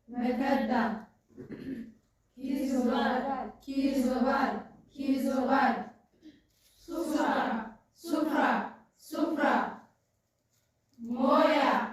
مكدة كيزوبار سفرة مويا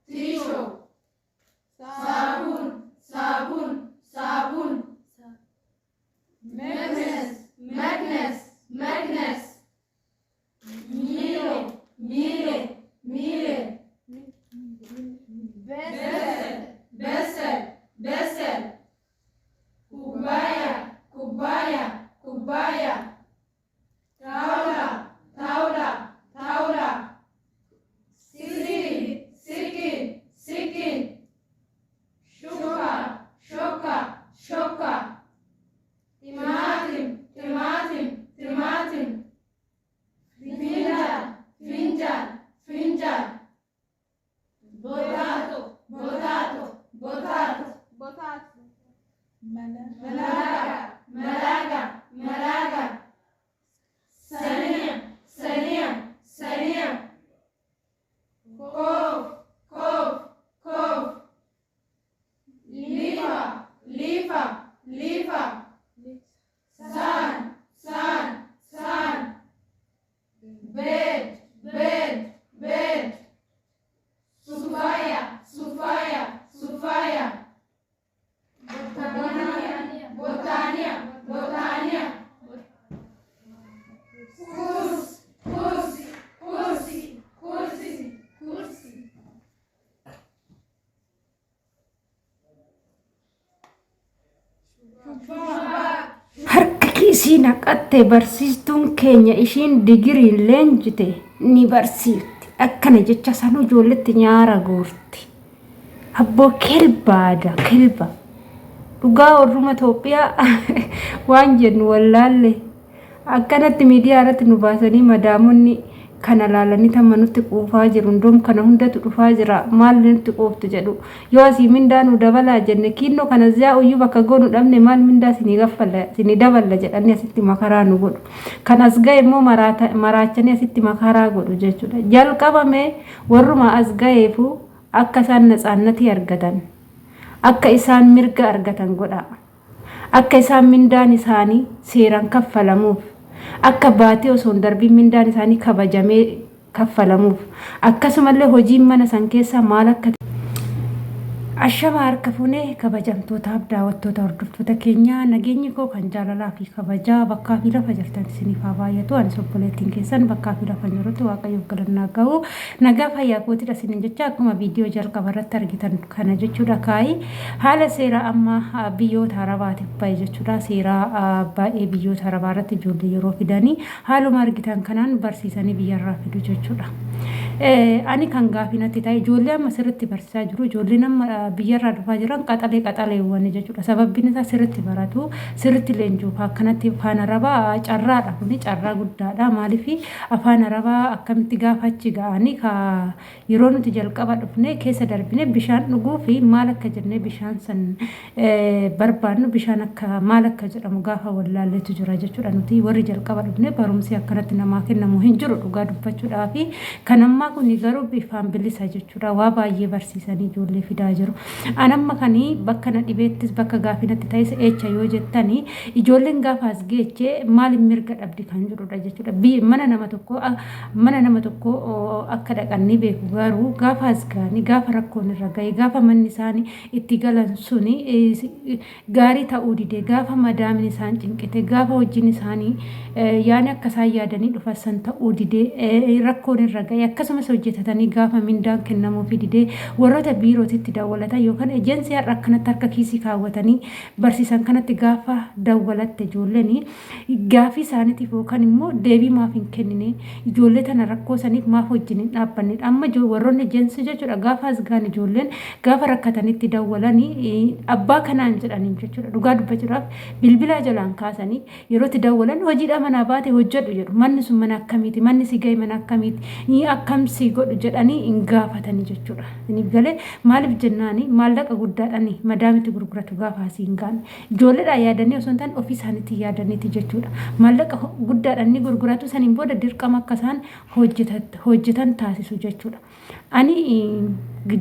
تيشو صابون ماغنس ميلي بسل كوبايا طاولة سكين شوكة طماطم فنجان بوتاتو ملاقة سريع كوف ليفا سان بيد سفاية بوتانيا كرسي Harka kiisii naqattee barsiistuun keenya ishiin digiriin leenjite ni barsiifti. Akkana jecha san ijoolletti nyaara goorti. Abboo kelbaadha kelba. Dhugaa warruma Itoophiyaa waan jennu wallaalle akkanatti miidiyaa irratti nu baasanii madaamonni kana laalanii tamma nutti quufaa jiru. Ndoom kana hundatu dhufaa jira. Maal nutti quuftu jedhu. Yoo asii mindaa nu dabalaa jenne kinnoo kana ziyaa uyyuu bakka goonu dhabne maal mindaa sinii daballa jedhanii asitti makaraa nu godhu. Kanas ga'e immoo maraachanii asitti makaraa godhu jechuudha. Jalqabame warruma as ga'eefu akka isaan natsaannatii argatan. Akka isaan mirga argatan godha. Akka isaan mindaan isaanii seeraan kaffalamuuf. Akka baatee osoo hin darbiin mindaan isaanii kabajamee kaffalamuuf. Akkasumallee hojiin mana san keessa maal akka ashama harka fuunee kabajamtootaaf daawwattoota hordoftoota keenyaa nageenyi koo kan jaalalaa fi kabajaa bakkaa fi lafa jirtan isiniif haa baay'atu. Ani obboleettiin keessan bakkaa fi lafa jirutti waaqayyoof galannaa ga'u nagaa fayyaa kootiidha isiniin jecha akkuma viidiyoo jalqaba irratti argitan kana jechuudha. Kaayi haala seera amma biyyoota arabaatiif baay'ee jechuudha. Seera baay'ee biyyoota arabaa irratti ijoollee yeroo fidanii haaluma argitan kanaan barsiisanii biyyarraa fidu jechuudha. Ani kan gaafinatti ta'e ijoollee amma sirriitti barsiisaa jiru. Ijoolleen amma biyyarraa dhufaa jiran qaxaleewwan jechuudha. Sababbiin isaa sirriitti baratu sirriitti leenjuu akkanatti afaan arabaa carraadha. Kuni carraa guddaadha. Maaliif afaan arabaa akkamitti gaafa achi ga'anii yeroo nuti jalqaba dhufne keessa darbine bishaan dhuguu fi maal akka jennee bishaan san barbaadnu bishaan akka maal akka jedhamu gaafa wallaalleetu jira jechuudha. Nuti warri jalqaba dhufne barumsi akkanatti namaa kennamu hin jiru dhugaa dubbachuudhaa fi kan ammaa kun garuu bifaan bilisa jechuudha. Waa baay'ee barsiisanii ijoollee fidaa jiru. Anamma kanii bakka na dhibeettis bakka gaafinatti ta'es eecha yoo jettanii ijoolleen gaafa as geechee maal mirga dhabdi kan jirudha jechuudha. Mana nama tokko akka dhaqanii beeku garuu gaafa as ga'anii gaafa rakkoon irra ga'e gaafa manni isaanii itti galan suni gaarii ta'uu dide gaafa madaamin isaan cinqite gaafa hojiin isaanii yaani akka isaan yaadanii dhufan ta'uu dide rakkoon irra ga'e akkasumas hojjetatanii gaafa mindaan kennamuu fi didee warroota biirootitti daawwalatan yookaan ejensii har'a akkanatti harka kiisii kaawwatanii barsiisan kanatti gaafa daawwalatte ijoolleen gaafii isaaniitiif yookaan immoo deebii maaf hin kennine ijoollee tana rakkoo saniif maaf wajjin hin dhaabbanne amma warroonni ejensii jechuudha gaafa as gaan ijoolleen gaafa rakkatanitti daawwalanii abbaa kanaan jedhanii jechuudha dhugaa dubbachuudhaaf bilbilaa jalaan kaasanii yerootti daawwalan hojiidha manaa baate hojjedhu jedhu manni sun mana akkamiiti manni si ga'e mana akkamiiti akkamsi godhu jedhanii hin gaafatanii jechuudha. Inni galee maaliif jennaani maallaqa guddaadhaani madaamiti gurguratu gaafa asii hin gaane ijoolleedhaa yaadanii osoo hin taane ofii isaaniitti yaadaniiti jechuudha. Maallaqa guddaadhaan gurguratu saniin booda dirqama akka isaan hojjetan taasisu jechuudha. Ani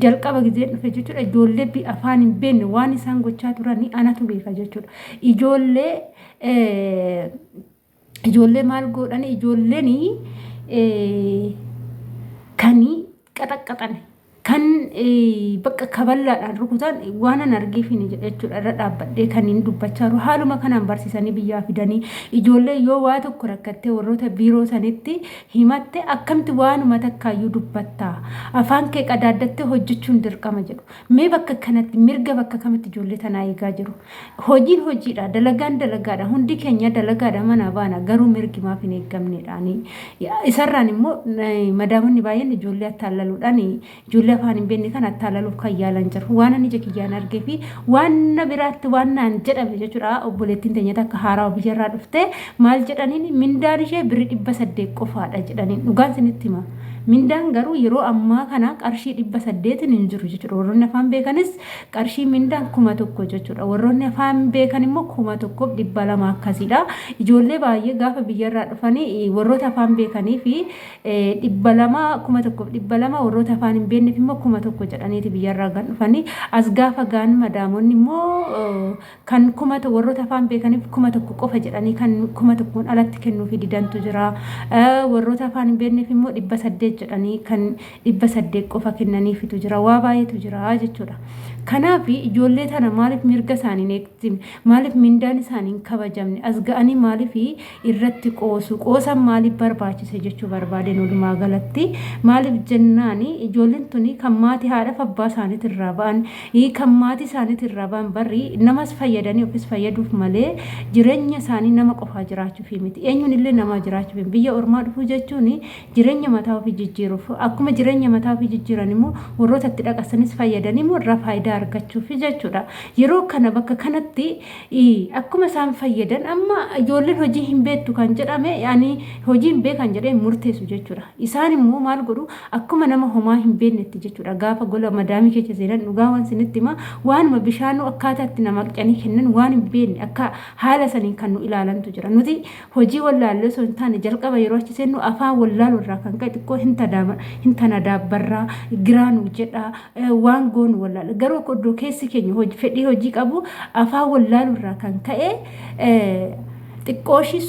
jalqaba gizee dhufe jechuudha ijoollee afaan hin beekne waan isaan gochaa turanii anatu beeka jechuudha. Ijoollee maal godhani ijoolleen kan qaxaqqaxan kan bakka kaballaadhaan rukutan waan an argeefine jechuudha irra dhaabbadhee kan hin dubbachaa jiru haaluma kanaan barsiisanii biyyaa fidanii ijoollee yoo waa tokko rakkattee warroota biiroo sanitti himatte akkamitti waanuma takkaayyuu dubbattaa afaan kee qadaaddattee hojjechuun dirqama jedhu mee bakka kanatti mirga bakka kamitti ijoollee tanaa eegaa jiru hojiin hojiidha dalagaan dalagaadha hundi keenya dalagaadha mana baana garuu mirgi maaf hin eeggamneedhaani isarraan immoo madaamonni baay'een ijoollee attaallaluudhaan ijoollee afaan hin beekne kan attaallaluuf kan yaalan jiru waan ani jekiyyaan argee fi waan biraatti waan naan jedhame jechuudha obboleettiin teenya takka haaraa biyyarraa dhufte maal jedhaniin mindaan ishee birrii 800 qofaadha jedhaniin dhugaan sinitti hima mindaan garuu yeroo ammaa kana qarshii 800 hin jiru jechuudha warroonni afaan beekanis qarshii mindaan 1000 jechuudha warroonni afaan beekan immoo 1200 akkasiidha ijoollee baay'ee gaafa biyyarraa dhufanii warroota afaan beekanii fi 1200 warroota afaan hin beekneef immoo 1000 jedhaniiti biyyarraa gan dhufanii as gaafa gaan madaamonni immoo kan 1000 warroota afaan beekaniif 1000 qofa jedhanii kan 1000 alatti kennuufi didantu jira warroota afaan hin beekneef immoo 800 jedhanii kan 800 qofa kennaniifitu jira waa baay'eetu jira jechuudha. Kanaaf ijoollee tana maaliif mirga isaanii eegtime maaliif mindaan isaanii kabajamne as ga'anii maaliif irratti qoosan maaliif barbaachise jechuu barbaadeen walumaa galatti maaliif jennaani ijoolleen tuni kan maatii haadha abbaa isaaniit irraa ba'an kan maatii isaaniit irraa ba'an barri namas fayyadanii ofis fayyaduuf malee jireenya isaanii nama qofaa jiraachuuf miti eenyuun illee nama jiraachuuf biyya ormaa dhufuu jechuun jireenya mataa ofii jijjiiruuf akkuma jireenya mataa ofii jijjiiran immoo warroota itti dhaqasanis fayyadanii immoo irraa faayidaa argachuuf jechuudha. Yeroo kana bakka kanatti akkuma isaan fayyadan amma ijoolleen hojii hin beektu kan jedhame yaani hojii hin beekan jedhee murteessu jechuudha. Isaan immoo maal godhu akkuma nama homaa hin beeknetti jechuudha. Gaafa gola madaamii keessa seenan dhugaa waan sinitti hima waanuma bishaanuu akkaataa itti nama qicanii kennan waan hin beekne akka haala saniin kan nu ilaalantu jira. Nuti hojii wallaallee osoo hin taane jalqaba yeroo achi seennu afaan wallaaluu irraa kan ka'e xiqqoo hin tadaabbarraa giraanuu jedha waan goonu wallaala garuu qoddoo keessi keenya fedhii hojii qabu afaan wallaaluu irraa kan ka'e xiqqooshi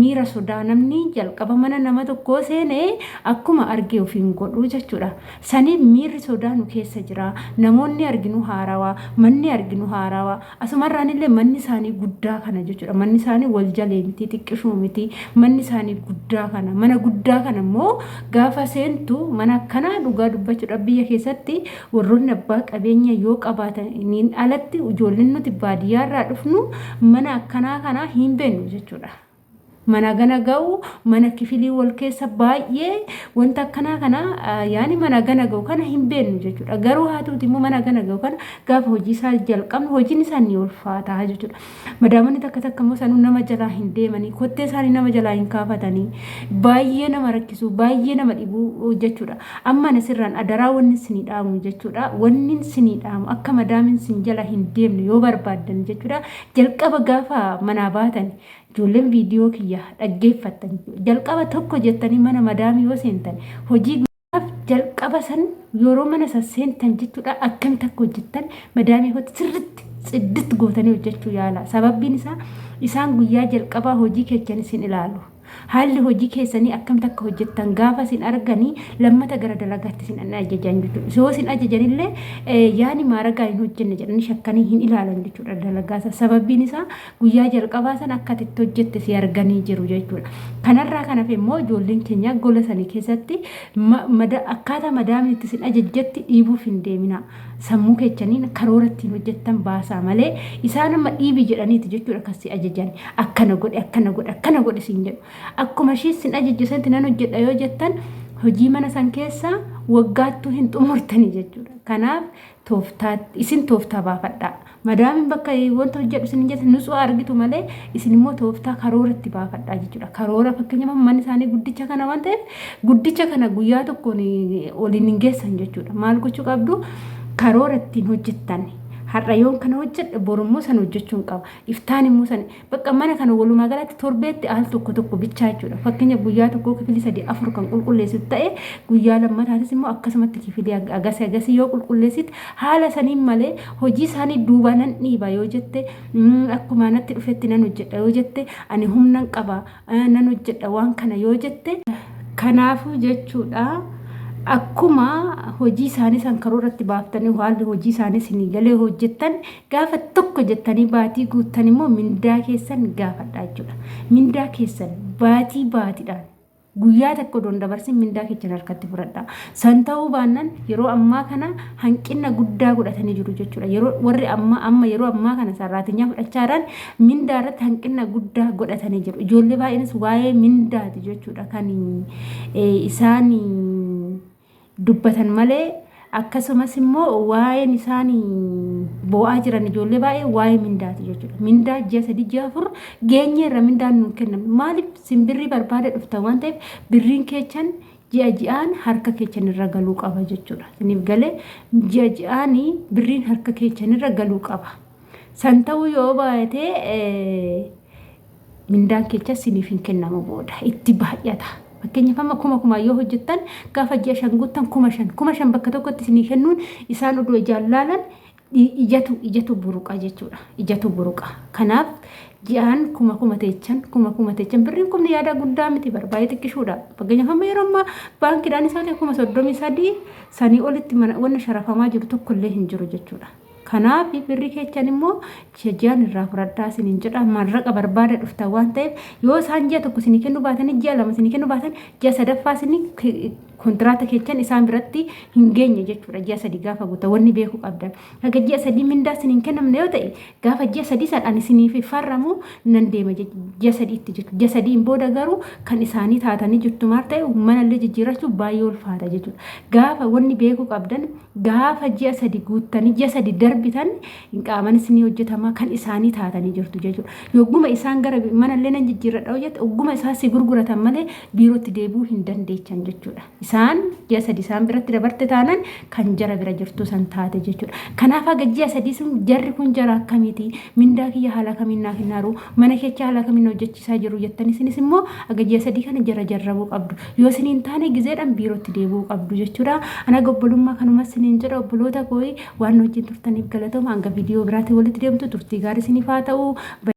miira sodaa namni jalqaba mana nama tokkoo seenee akkuma argee ofiin godhuu jechuudha. Sanii miirri sodaa nu keessa jira. Namoonni arginu haarawaa, manni arginu haarawaa. Asumarraan illee manni isaanii guddaa kana jechuudha. Manni isaanii wal jalee miti, xiqqishuu miti. Manni isaanii guddaa kana. Mana guddaa kana immoo gaafa seentu mana akkanaa dhugaa dubbachuudha biyya keessatti warroonni abbaa qabeenya yoo qabaataniin alatti ijoolleen nuti baadiyyaarraa dhufnu mana akkanaa kana hin beeknu jechuudha. Mana gana ga'u mana kifilii wal keessa baay'ee wanta akkanaa kana yaani mana gana ga'u kana hin beeknu jechuudha. Garuu haatuuti immoo mana gana ga'u kana gaafa hojii isaa jalqabnu hojiin isaanii ulfaataa jechuudha. Madaamonni takka immoo sanuu nama jalaa hin deemanii kottee isaanii nama jalaa hin kaafatanii baay'ee nama rakkisu baay'ee nama dhibuu jechuudha. Amma asirraan adaraa wanni isinii dhaamu jechuudha. Wanni isinii dhaamu akka madaamin isin jala hin deemne yoo barbaaddan jechuudha. Jalqaba gaafa manaa baatan ijoolleen viidiyoo kiyya dhaggeeffatan jalqaba tokko jettanii mana madaamii yoo seentan hojii jalqaba san yeroo mana san seentan jechuudha akkamitti akka hojjettan madaamii hojii sirriitti cidditti gootanii hojjechuu yaala sababbiin isaa isaan guyyaa jalqabaa hojii keessan isin ilaalu. Haalli hojii keessanii akkamitti akka hojjettan gaafa isin arganii lammata gara dalagaatti isin ajajan jechuudha. Yoo isin ajajanillee yaani maaragaa hin hojjenne jedhanii shakkanii hin ilaalan jechuudha dalagaasa. Sababbiin isaa guyyaa jalqabaa sana akka itti hojjette si arganii jiru jechuudha. Kanarraa kanaaf immoo ijoolleen keenya gola sanii keessatti akkaataa madaamiin itti isin ajajjetti dhiibuuf hin deemina. Sammuu keessaniin karoora ittiin hojjettan baasaa malee isaan amma dhiibii jedhaniiti jechuudha akkasii ajajan akkana godhe siin jedhu. Akkuma ishii sin ajajjisanti nan hojjedha yoo jettan hojii mana san keessa waggaattuu hin xumurtanii jechuudha. Kanaaf isin tooftaa baafadhaa. Madaamin bakka wanta hojjedhu isin jette nutsuu argitu malee isin immoo tooftaa karooratti baafadhaa jechuudha. Karoora fakkeenyaaf manni isaanii guddicha kana waan ta'eef guddicha kana guyyaa tokkoon waliin hin geessan jechuudha. Maal gochuu qabdu? Karoora ittiin hojjettan. Har'a yoon kana hojjedhe borummoo san hojjechuun qaba. Iftaan immoo san bakka mana kana walumaa galatti torbeetti al tokko bichaa jechuudha. Fakkeenyaaf guyyaa tokko kifilii 3-4 kan qulqulleessitu ta'e guyyaa lammataatis immoo akkasumatti kifilii agasii yoo qulqulleessitu haala saniin malee hojii isaanii duubaa nan dhiiba yoo jette akkuma natti dhufetti nan hojjedha yoo jette ani humnan qaba nan hojjedha waan kana yoo jette kanaafuu jechuudha. Akkuma hojii isaanii san karooratti baaftanii haalli hojii isaanii isinii galee hojjettan gaafa tokko jettanii baatii guuttan immoo mindaa keessan gaafadhaa jechuudha. Mindaa keessan baatiidhaan guyyaa tokko doon dabarsin mindaa keessan harkatti fudhadhaa. San ta'uu baannaan yeroo ammaa kana hanqina guddaa godhatanii jiru jechuudha. Yeroo warri yeroo ammaa kana sarraatinyaa fudhachaadhaan mindaa irratti hanqina guddaa godhatanii jiru. Ijoollee baay'eenis waa'ee mindaati jechuudha kan isaan dubbatan malee akkasumas immoo waa'een isaanii bo'aa jiran ijoollee baay'ee waa'ee mindaati jechuudha. Mindaa 3-4 geenyeerra mindaan nuun kennamu. Maaliif simbirrii barbaada dhufta waan ta'eef birriin keechan ji'aan harka keechan irra galuu qaba jechuudha. Isiniif galee ji'aan birriin harka keechan irra galuu qaba. San ta'uu yoo baay'atee mindaan keechan isiniif hin kennamu booda itti baay'ata. Fakkeenyaaf amma kuma yoo hojjettan gaafa ji'a 5 guuttan 5,000 bakka tokkotti isinii kennuun isaan odoo jaallaan ijatu buruqa jechuudha. Ijatu buruqa. Kanaaf ji'aan kuma teechan birriin kumni yaada guddaa miti barbaadee xiqqishuudha. Fakkeenyaaf amma yeroo ammaa baankiidhaan isaa ta'e 33 sanii olitti wanna sharafamaa jiru tokkollee hin jiru jechuudha. Kanaaf birri keechan immoo ji'aan irraa fudhadhaa isiniin jedha. Maallaqa barbaada dhufta waan ta'eef yoo isaan ji'a tokko isinii kennuu baatan ji'a 2 isinii kennuu baatan ji'a 3ffaa isinii kontiraata keechan isaan biratti hin geenye jechuudha. Ji'a 3 gaafa guuta wanni beekuu qabdan. Haga ji'a 3 mindaa isiniin kennamne yoo ta'e gaafa ji'a 3 san isiniif farramu nan deema ji'a 3tti jechuudha. Ji'a 3 booda garuu kan isaanii taatanii jirtu maal ta'e manallee jijjiirrachuuf baay'ee ulfaata jechuudha. Gaafa wanni beekuu qabdan gaafa ji'a 3 guuttanii ji'a 3 darbitan hin qaaman isinii hojjetama kan isaanii taatanii jirtu jechuudha. Yogguma isaan gara manallee nan jijjiirradha hojjette ogguma isaan si gurguratan malee biirootti deebi'uu hin dandeechan jechuudha. Isaan ji'a 3 isaan biratti dabarte taanan kan jara bira jirtu san taate jechuudha. Kanaaf haga ji'a 3 sun jarri kun jara akkamiiti mindaa kiyya haala kamiin naaf hinaaru mana keessa haala kamiin hojjechiisaa jiru jettanii isinis immoo haga ji'a 3 kana jarrabuu qabdu. Yoo isiniin taane gizeedhaan biirootti deebi'uu qabdu jechuudha. Ana obbolummaa kanumas isiniin jedha obboloota kooyi waan wajjin turtaniif galatooma hanga viidiyoo biraatti walitti deemtu turtii gaarii isiniif haa ta'u.